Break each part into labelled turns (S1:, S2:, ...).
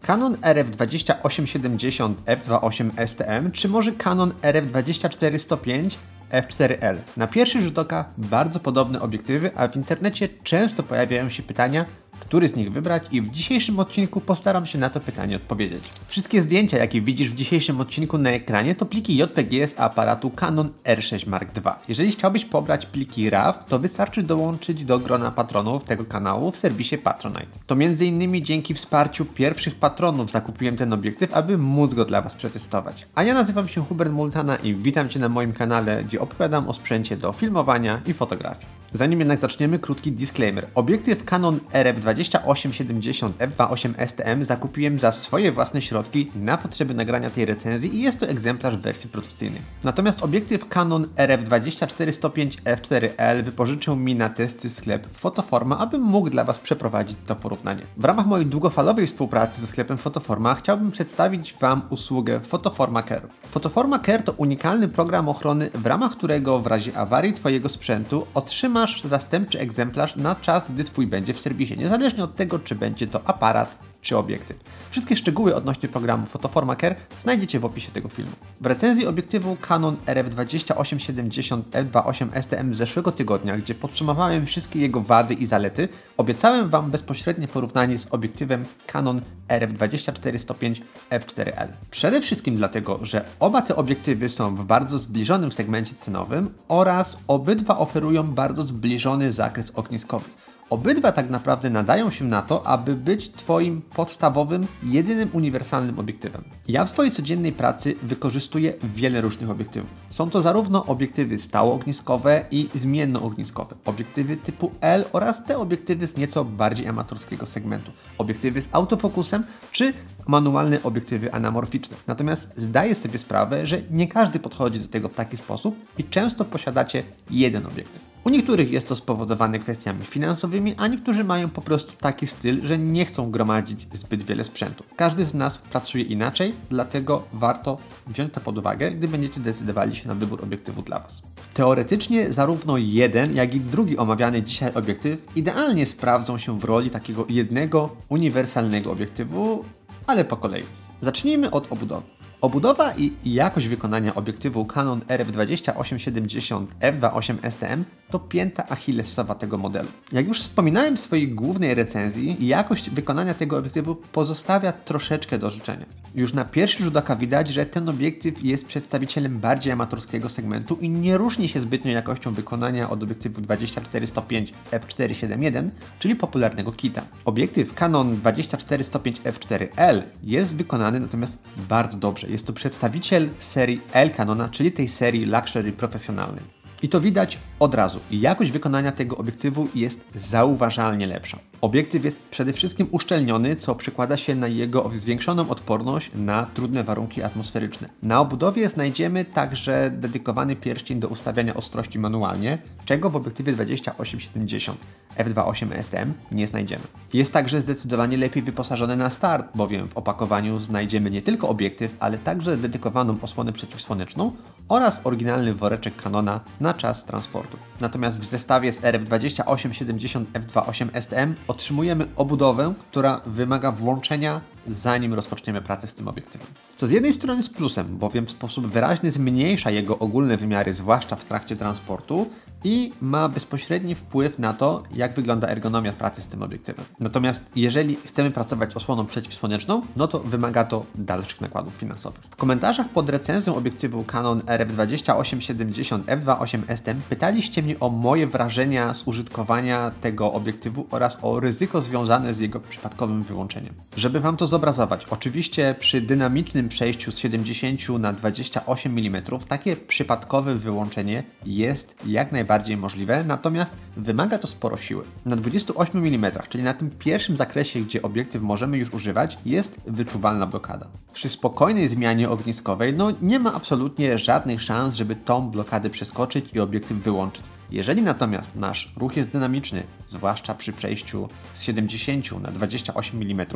S1: Canon RF2870 f2.8 STM czy może Canon RF24-105 f4L. Na pierwszy rzut oka bardzo podobne obiektywy, a w internecie często pojawiają się pytania, który z nich wybrać i w dzisiejszym odcinku postaram się na to pytanie odpowiedzieć. Wszystkie zdjęcia, jakie widzisz w dzisiejszym odcinku na ekranie, to pliki JPG z aparatu Canon R6 Mark II. Jeżeli chciałbyś pobrać pliki RAW, to wystarczy dołączyć do grona patronów tego kanału w serwisie Patronite. To m.in. dzięki wsparciu pierwszych patronów zakupiłem ten obiektyw, aby móc go dla Was przetestować. A ja nazywam się Hubert Multana i witam Cię na moim kanale, gdzie opowiadam o sprzęcie do filmowania i fotografii. Zanim jednak zaczniemy, krótki disclaimer. Obiektyw Canon RF2870 f2.8 STM zakupiłem za swoje własne środki na potrzeby nagrania tej recenzji i jest to egzemplarz w wersji produkcyjnej. Natomiast obiektyw Canon RF24-105 f4L wypożyczył mi na testy sklep Fotoforma, abym mógł dla Was przeprowadzić to porównanie. W ramach mojej długofalowej współpracy ze sklepem Fotoforma chciałbym przedstawić Wam usługę Fotoforma Care. Fotoforma Care to unikalny program ochrony, w ramach którego w razie awarii Twojego sprzętu otrzymasz zastępczy egzemplarz na czas, gdy Twój będzie w serwisie, niezależnie od tego, czy będzie to aparat, czy obiektyw. Wszystkie szczegóły odnośnie programu Fotoforma Care znajdziecie w opisie tego filmu. W recenzji obiektywu Canon RF2870 f2.8 STM z zeszłego tygodnia, gdzie podsumowałem wszystkie jego wady i zalety, obiecałem Wam bezpośrednie porównanie z obiektywem Canon RF24-105 f4L. Przede wszystkim dlatego, że oba te obiektywy są w bardzo zbliżonym segmencie cenowym oraz obydwa oferują bardzo zbliżony zakres ogniskowy. Obydwa tak naprawdę nadają się na to, aby być Twoim podstawowym, jedynym uniwersalnym obiektywem. Ja w swojej codziennej pracy wykorzystuję wiele różnych obiektywów. Są to zarówno obiektywy stałoogniskowe i zmiennoogniskowe, obiektywy typu L oraz te obiektywy z nieco bardziej amatorskiego segmentu, obiektywy z autofokusem czy manualne obiektywy anamorficzne. Natomiast zdaję sobie sprawę, że nie każdy podchodzi do tego w taki sposób i często posiadacie jeden obiektyw. U niektórych jest to spowodowane kwestiami finansowymi, a niektórzy mają po prostu taki styl, że nie chcą gromadzić zbyt wiele sprzętu. Każdy z nas pracuje inaczej, dlatego warto wziąć to pod uwagę, gdy będziecie decydowali się na wybór obiektywu dla Was. Teoretycznie zarówno jeden, jak i drugi omawiany dzisiaj obiektyw idealnie sprawdzą się w roli takiego jednego, uniwersalnego obiektywu, ale po kolei. Zacznijmy od obudowy. Obudowa i jakość wykonania obiektywu Canon RF2870 f2.8 STM to pięta achillesowa tego modelu. Jak już wspominałem w swojej głównej recenzji, jakość wykonania tego obiektywu pozostawia troszeczkę do życzenia. Już na pierwszy rzut oka widać, że ten obiektyw jest przedstawicielem bardziej amatorskiego segmentu i nie różni się zbytnio jakością wykonania od obiektywu 24-105 f4.7.1, czyli popularnego kita. Obiektyw Canon 24-105 f4L jest wykonany natomiast bardzo dobrze. Jest to przedstawiciel serii L Canona, czyli tej serii Luxury profesjonalnej. I to widać od razu. Jakość wykonania tego obiektywu jest zauważalnie lepsza. Obiektyw jest przede wszystkim uszczelniony, co przekłada się na jego zwiększoną odporność na trudne warunki atmosferyczne. Na obudowie znajdziemy także dedykowany pierścień do ustawiania ostrości manualnie, czego w obiektywie 2870 f2.8 STM nie znajdziemy. Jest także zdecydowanie lepiej wyposażony na start, bowiem w opakowaniu znajdziemy nie tylko obiektyw, ale także dedykowaną osłonę przeciwsłoneczną oraz oryginalny woreczek Canona na czas transportu. Natomiast w zestawie z RF2870 f2.8 STM otrzymujemy obudowę, która wymaga włączenia, zanim rozpoczniemy pracę z tym obiektywem. Co z jednej strony jest plusem, bowiem w sposób wyraźny zmniejsza jego ogólne wymiary, zwłaszcza w trakcie transportu i ma bezpośredni wpływ na to, jak wygląda ergonomia pracy z tym obiektywem. Natomiast jeżeli chcemy pracować osłoną przeciwsłoneczną, no to wymaga to dalszych nakładów finansowych. W komentarzach pod recenzją obiektywu Canon RF2870 f2.8 STM pytaliście mnie o moje wrażenia z użytkowania tego obiektywu oraz o ryzyko związane z jego przypadkowym wyłączeniem. Żeby Wam to zobrazować, oczywiście przy dynamicznym przejściu z 70 na 28 mm takie przypadkowe wyłączenie jest jak najbardziej możliwe, natomiast wymaga to sporo siły. Na 28 mm, czyli na tym pierwszym zakresie, gdzie obiektyw możemy już używać, jest wyczuwalna blokada. Przy spokojnej zmianie ogniskowej nie ma absolutnie żadnych szans, żeby tą blokadę przeskoczyć i obiektyw wyłączyć. Jeżeli natomiast nasz ruch jest dynamiczny, zwłaszcza przy przejściu z 70 na 28 mm,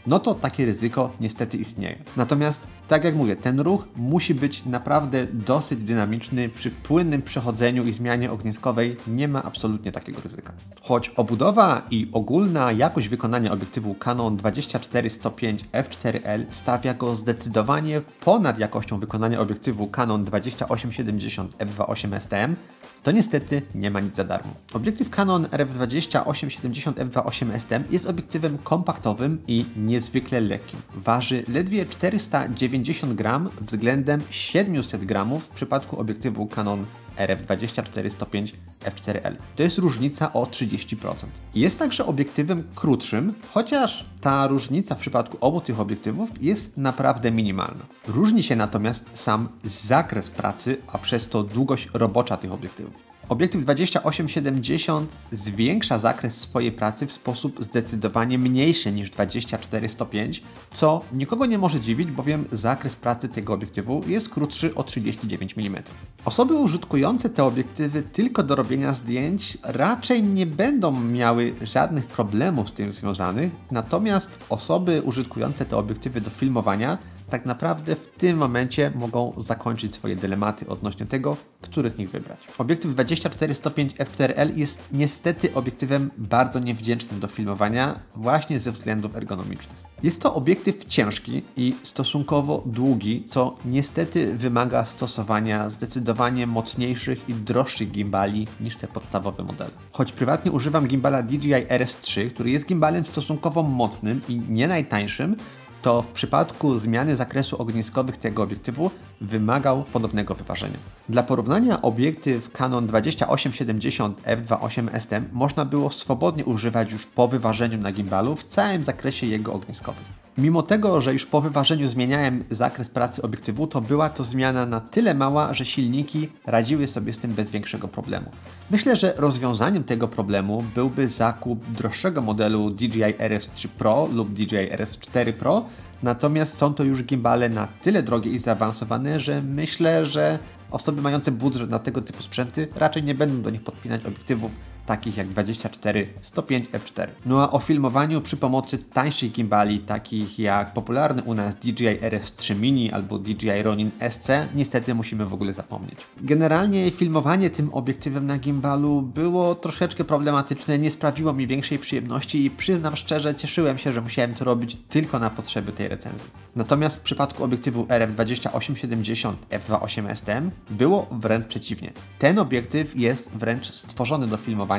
S1: no to takie ryzyko niestety istnieje. Natomiast Tak jak mówię, ten ruch musi być naprawdę dosyć dynamiczny. Przy płynnym przechodzeniu i zmianie ogniskowej nie ma absolutnie takiego ryzyka. Choć obudowa i ogólna jakość wykonania obiektywu Canon 24-105 f4L stawia go zdecydowanie ponad jakością wykonania obiektywu Canon 28-70 f2.8 STM, to niestety nie ma nic za darmo. Obiektyw Canon RF20 870 f2.8 STM jest obiektywem kompaktowym i niezwykle lekkim. Waży ledwie 490 gram względem 700 gramów w przypadku obiektywu Canon RF24-105 f4L. To jest różnica o 30%. Jest także obiektywem krótszym, chociaż ta różnica w przypadku obu tych obiektywów jest naprawdę minimalna. Różni się natomiast sam zakres pracy, a przez to długość robocza tych obiektywów. Obiektyw 28-70 zwiększa zakres swojej pracy w sposób zdecydowanie mniejszy niż 24-105, co nikogo nie może dziwić, bowiem zakres pracy tego obiektywu jest krótszy o 39 mm. Osoby użytkujące te obiektywy tylko do robienia zdjęć raczej nie będą miały żadnych problemów z tym związanych, natomiast osoby użytkujące te obiektywy do filmowania tak naprawdę w tym momencie mogą zakończyć swoje dylematy odnośnie tego, który z nich wybrać. Obiektyw 24-105 f4L jest niestety obiektywem bardzo niewdzięcznym do filmowania właśnie ze względów ergonomicznych. Jest to obiektyw ciężki i stosunkowo długi, co niestety wymaga stosowania zdecydowanie mocniejszych i droższych gimbali niż te podstawowe modele. Choć prywatnie używam gimbala DJI RS3, który jest gimbalem stosunkowo mocnym i nie najtańszym, to w przypadku zmiany zakresu ogniskowych tego obiektywu wymagał podobnego wyważenia. Dla porównania obiektyw Canon 28-70 f2.8 STM można było swobodnie używać już po wyważeniu na gimbalu w całym zakresie jego ogniskowym. Mimo tego, że już po wyważeniu zmieniałem zakres pracy obiektywu, to była to zmiana na tyle mała, że silniki radziły sobie z tym bez większego problemu. Myślę, że rozwiązaniem tego problemu byłby zakup droższego modelu DJI RS3 Pro lub DJI RS4 Pro, natomiast są to już gimbale na tyle drogie i zaawansowane, że myślę, że osoby mające budżet na tego typu sprzęty raczej nie będą do nich podpinać obiektywów takich jak 24-105 f4. No a o filmowaniu przy pomocy tańszych gimbali, takich jak popularny u nas DJI RS3 Mini albo DJI Ronin SC, niestety musimy w ogóle zapomnieć. Generalnie filmowanie tym obiektywem na gimbalu było troszeczkę problematyczne, nie sprawiło mi większej przyjemności i przyznam szczerze, cieszyłem się, że musiałem to robić tylko na potrzeby tej recenzji. Natomiast w przypadku obiektywu RF28-70 f2.8 STM było wręcz przeciwnie. Ten obiektyw jest wręcz stworzony do filmowania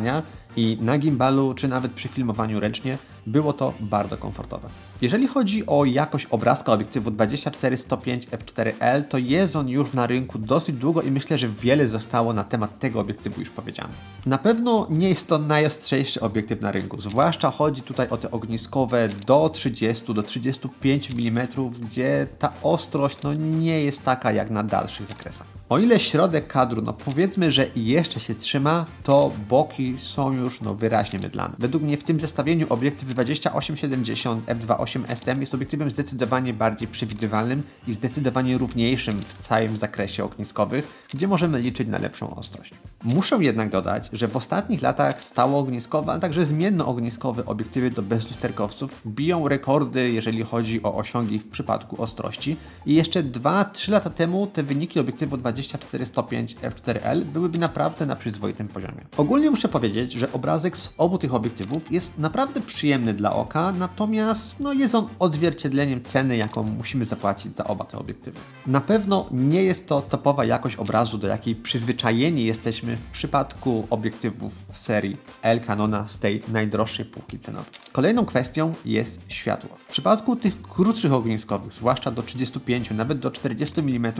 S1: i na gimbalu, czy nawet przy filmowaniu ręcznie, było to bardzo komfortowe. Jeżeli chodzi o jakość obrazka obiektywu 24-105 f4L, to jest on już na rynku dosyć długo i myślę, że wiele zostało na temat tego obiektywu już powiedziane. Na pewno nie jest to najostrzejszy obiektyw na rynku, zwłaszcza chodzi tutaj o te ogniskowe do 30-35 mm, gdzie ta ostrość nie jest taka jak na dalszych zakresach. O ile środek kadru, powiedzmy, że jeszcze się trzyma, to boki są już wyraźnie mydlane. Według mnie w tym zestawieniu obiektyw 28-70 f2.8 STM jest obiektywem zdecydowanie bardziej przewidywalnym i zdecydowanie równiejszym w całym zakresie ogniskowych, gdzie możemy liczyć na lepszą ostrość. Muszę jednak dodać, że w ostatnich latach stałoogniskowe, a także zmiennoogniskowe obiektywy do bezlusterkowców biją rekordy, jeżeli chodzi o osiągi w przypadku ostrości i jeszcze 2-3 lata temu te wyniki obiektywu 24-105 f4L byłyby naprawdę na przyzwoitym poziomie. Ogólnie muszę powiedzieć, że obrazek z obu tych obiektywów jest naprawdę przyjemny dla oka, natomiast jest on odzwierciedleniem ceny, jaką musimy zapłacić za oba te obiektywy. Na pewno nie jest to topowa jakość obrazu, do jakiej przyzwyczajeni jesteśmy w przypadku obiektywów serii L Canona z tej najdroższej półki cenowej. Kolejną kwestią jest światło. W przypadku tych krótszych ogniskowych, zwłaszcza do 35, nawet do 40 mm,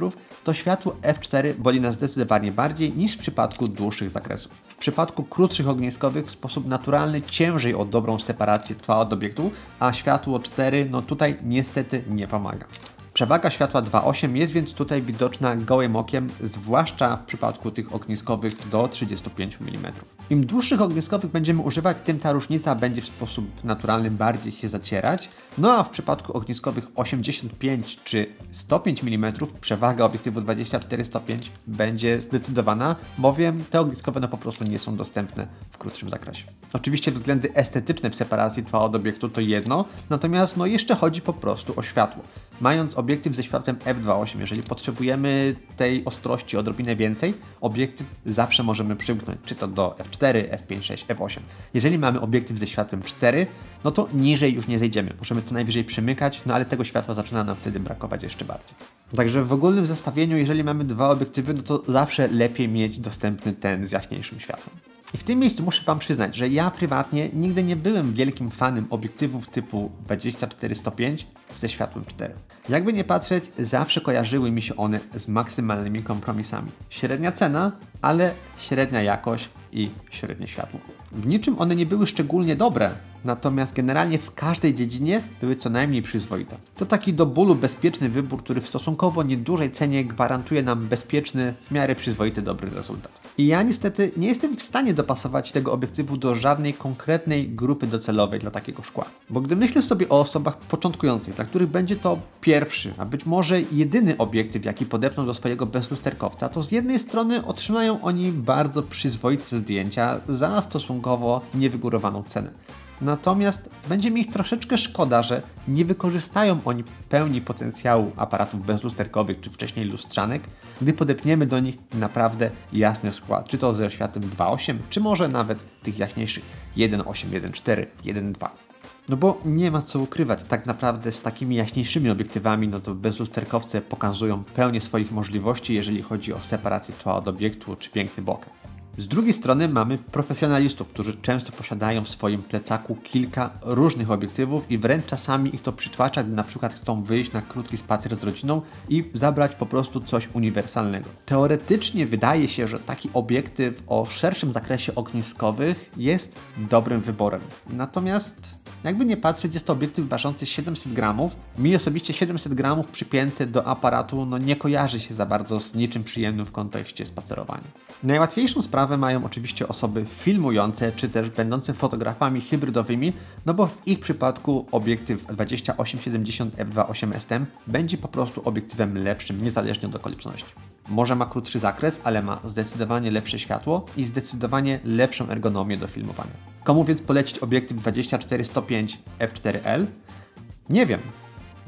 S1: to światło f4 boli nas zdecydowanie bardziej niż w przypadku dłuższych zakresów. W przypadku krótszych ogniskowych w sposób naturalny ciężej o dobrą separację trwa od obiektu, a światło 4 tutaj niestety nie pomaga. Przewaga światła 2.8 jest więc tutaj widoczna gołym okiem, zwłaszcza w przypadku tych ogniskowych do 35 mm. Im dłuższych ogniskowych będziemy używać, tym ta różnica będzie w sposób naturalny bardziej się zacierać, a w przypadku ogniskowych 85 czy 105 mm przewaga obiektywu 24-105 będzie zdecydowana, bowiem te ogniskowe po prostu nie są dostępne w krótszym zakresie. Oczywiście względy estetyczne w separacji trwa od obiektu to jedno, natomiast jeszcze chodzi po prostu o światło. mając obiektyw ze światłem f2.8, jeżeli potrzebujemy tej ostrości odrobinę więcej, obiektyw zawsze możemy przymknąć, czy to do f4, f5.6, f8. Jeżeli mamy obiektyw ze światłem 4, no to niżej już nie zejdziemy. Możemy to najwyżej przymykać, no ale tego światła zaczyna nam wtedy brakować jeszcze bardziej. Także w ogólnym zestawieniu, jeżeli mamy dwa obiektywy, no to zawsze lepiej mieć dostępny ten z jaśniejszym światłem. I w tym miejscu muszę Wam przyznać, że ja prywatnie nigdy nie byłem wielkim fanem obiektywów typu 24-105 ze światłem 4. Jakby nie patrzeć, zawsze kojarzyły mi się one z maksymalnymi kompromisami. Średnia cena, ale średnia jakość i średnie światło. W niczym one nie były szczególnie dobre, natomiast generalnie w każdej dziedzinie były co najmniej przyzwoite. To taki do bólu bezpieczny wybór, który w stosunkowo niedużej cenie gwarantuje nam bezpieczny, w miarę przyzwoity, dobry rezultat. I ja niestety nie jestem w stanie dopasować tego obiektywu do żadnej konkretnej grupy docelowej dla takiego szkła. Bo gdy myślę sobie o osobach początkujących, dla których będzie to pierwszy, a być może jedyny obiektyw, jaki podepną do swojego bezlusterkowca, to z jednej strony otrzymają oni bardzo przyzwoite zdjęcia za stosunkowo niewygórowaną cenę. Natomiast będzie mi ich troszeczkę szkoda, że nie wykorzystają oni pełni potencjału aparatów bezlusterkowych czy wcześniej lustrzanek, gdy podepniemy do nich naprawdę jasny skład, czy to ze światłem 2.8, czy może nawet tych jaśniejszych 1.8, 1.4, 1.2. No bo nie ma co ukrywać, tak naprawdę z takimi jaśniejszymi obiektywami, no to bezlusterkowce pokazują pełnię swoich możliwości, jeżeli chodzi o separację tła od obiektu czy piękny bokeh. Z drugiej strony mamy profesjonalistów, którzy często posiadają w swoim plecaku kilka różnych obiektywów i wręcz czasami ich to przytłacza, gdy na przykład chcą wyjść na krótki spacer z rodziną i zabrać po prostu coś uniwersalnego. Teoretycznie wydaje się, że taki obiektyw o szerszym zakresie ogniskowych jest dobrym wyborem. Natomiast jakby nie patrzeć, jest to obiektyw ważący 700 gramów. Mi osobiście 700 gramów przypięty do aparatu nie kojarzy się za bardzo z niczym przyjemnym w kontekście spacerowania. Najłatwiejszą sprawę mają oczywiście osoby filmujące, czy też będące fotografami hybrydowymi, no bo w ich przypadku obiektyw 28-70 f2.8 STM będzie po prostu obiektywem lepszym, niezależnie od okoliczności. Może ma krótszy zakres, ale ma zdecydowanie lepsze światło i zdecydowanie lepszą ergonomię do filmowania. Komu więc polecić obiektyw 24-105 f4L? Nie wiem.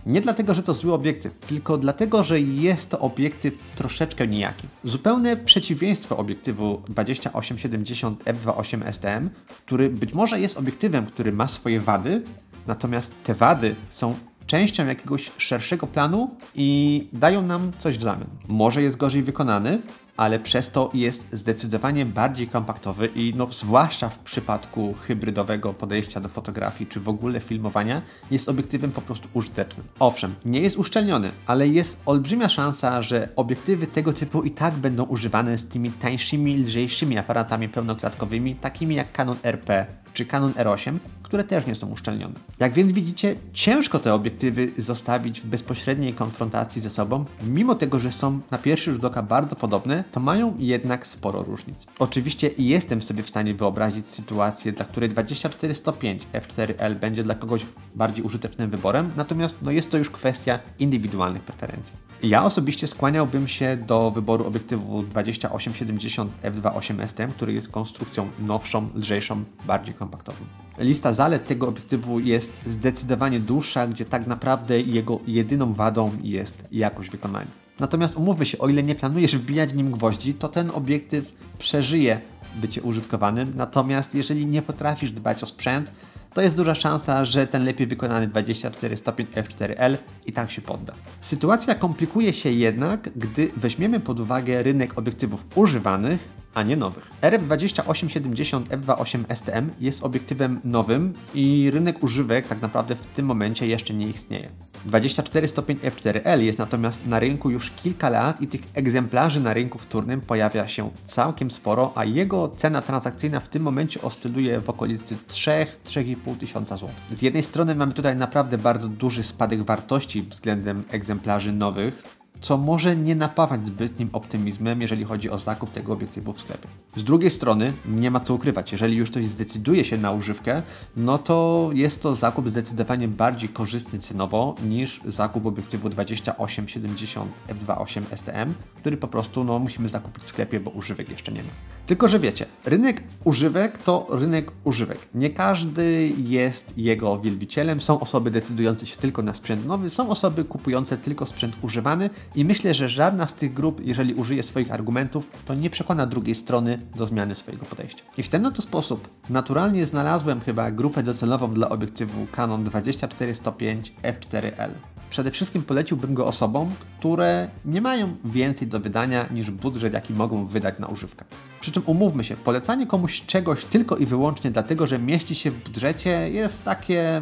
S1: Nie dlatego, że to zły obiektyw, tylko dlatego, że jest to obiektyw troszeczkę nijaki. Zupełne przeciwieństwo obiektywu 28-70 f2.8 STM, który być może jest obiektywem, który ma swoje wady, natomiast te wady są częścią jakiegoś szerszego planu i dają nam coś w zamian. Może jest gorzej wykonany, ale przez to jest zdecydowanie bardziej kompaktowy i zwłaszcza w przypadku hybrydowego podejścia do fotografii czy w ogóle filmowania jest obiektywem po prostu użytecznym. Owszem, nie jest uszczelniony, ale jest olbrzymia szansa, że obiektywy tego typu i tak będą używane z tymi tańszymi, lżejszymi aparatami pełnoklatkowymi, takimi jak Canon RP czy Canon R8, które też nie są uszczelnione. Jak więc widzicie, ciężko te obiektywy zostawić w bezpośredniej konfrontacji ze sobą, mimo tego, że są na pierwszy rzut oka bardzo podobne, to mają jednak sporo różnic. Oczywiście jestem sobie w stanie wyobrazić sytuację, dla której 24-105 f4L będzie dla kogoś bardziej użytecznym wyborem, natomiast jest to już kwestia indywidualnych preferencji. Ja osobiście skłaniałbym się do wyboru obiektywu 28-70 f2.8 STM, który jest konstrukcją nowszą, lżejszą, bardziej kompaktową. Lista zalet tego obiektywu jest zdecydowanie dłuższa, gdzie tak naprawdę jego jedyną wadą jest jakość wykonania. Natomiast umówmy się, o ile nie planujesz wbijać nim gwoździ, to ten obiektyw przeżyje bycie użytkowanym, natomiast jeżeli nie potrafisz dbać o sprzęt, to jest duża szansa, że ten lepiej wykonany 24-105 f4L i tak się podda. Sytuacja komplikuje się jednak, gdy weźmiemy pod uwagę rynek obiektywów używanych, a nie nowych. RF2870 f2.8 STM jest obiektywem nowym i rynek używek tak naprawdę w tym momencie jeszcze nie istnieje. 24-105 f4L jest natomiast na rynku już kilka lat i tych egzemplarzy na rynku wtórnym pojawia się całkiem sporo, a jego cena transakcyjna w tym momencie oscyluje w okolicy 3-3,5 tysiąca złotych. Z jednej strony mamy tutaj naprawdę bardzo duży spadek wartości względem egzemplarzy nowych, co może nie napawać zbytnim optymizmem, jeżeli chodzi o zakup tego obiektywu w sklepie. Z drugiej strony, nie ma co ukrywać, jeżeli już ktoś zdecyduje się na używkę, no to jest to zakup zdecydowanie bardziej korzystny cenowo niż zakup obiektywu 28-70 f2.8 STM, który po prostu musimy zakupić w sklepie, bo używek jeszcze nie ma. Tylko że wiecie, rynek używek to rynek używek. Nie każdy jest jego wielbicielem. Są osoby decydujące się tylko na sprzęt nowy, są osoby kupujące tylko sprzęt używany i myślę, że żadna z tych grup, jeżeli użyje swoich argumentów, to nie przekona drugiej strony do zmiany swojego podejścia. I w ten oto sposób naturalnie znalazłem chyba grupę docelową dla obiektywu Canon 24-105 f4L. Przede wszystkim poleciłbym go osobom, które nie mają więcej do wydania niż budżet, jaki mogą wydać na używkę. Przy czym umówmy się, polecanie komuś czegoś tylko i wyłącznie dlatego, że mieści się w budżecie jest takie,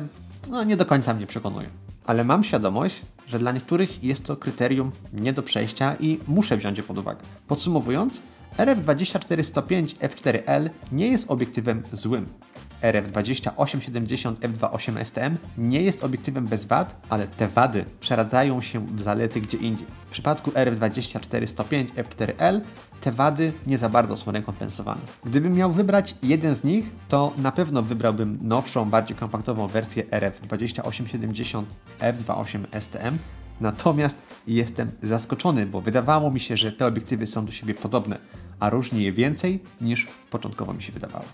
S1: nie do końca mnie przekonuje. Ale mam świadomość, że dla niektórych jest to kryterium nie do przejścia i muszę wziąć je pod uwagę. Podsumowując, RF24-105 f4L nie jest obiektywem złym. RF2870 f2.8 STM nie jest obiektywem bez wad, ale te wady przeradzają się w zalety gdzie indziej. W przypadku RF24-105 f4L te wady nie za bardzo są rekompensowane. Gdybym miał wybrać jeden z nich, to na pewno wybrałbym nowszą, bardziej kompaktową wersję RF2870 f2.8 STM. Natomiast jestem zaskoczony, bo wydawało mi się, że te obiektywy są do siebie podobne, a różni je więcej niż początkowo mi się wydawało.